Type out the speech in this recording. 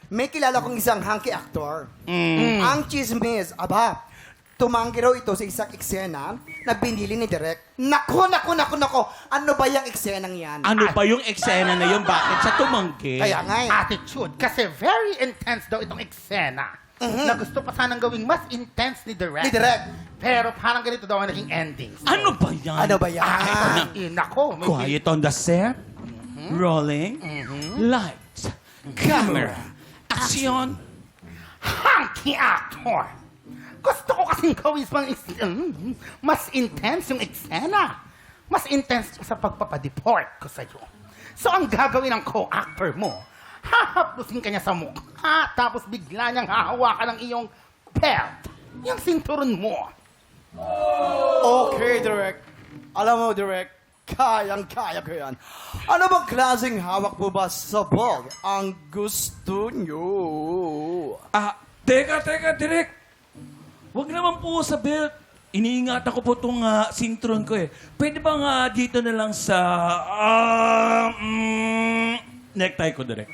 may kilala kong isang hunky actor. Ang chismis, tumanggi raw ito sa isang eksena na binili ni Direk. Nako! Ano ba yung eksenang yan? Ano ba yung eksena na yun? Bakit siya tumanggi? Kaya nga eh. Attitude. Kasi very intense daw itong eksena. Na gusto pa sanang gawing mas intense ni Direk. Ni Direk. Pero parang ganito daw ang naging ending. Ano ba yan? Ano ba yan? Nako. Quiet on the set. Rolling. Lights. Camera. Action. Hunky actor. Gusto ko kasing gawin mas intense yung eksena. Mas intense sa pagpapadeport ko sa'yo. So ang gagawin ng co-actor mo, hahaplusin ka niya sa mukha, tapos bigla niyang hahawakan ng iyong belt. Yung sinturon mo. Okay, Direk. Alam mo, Direk, kayang-kaya ko yan. Ano bang klaseng hawak po ba sa ball ang gusto nyo? Teka, Direk. Huwag naman po sa belt. Iniingatan ko po itong sintron ko eh. Pwede ba nga dito na lang sa necktie ko, Direk?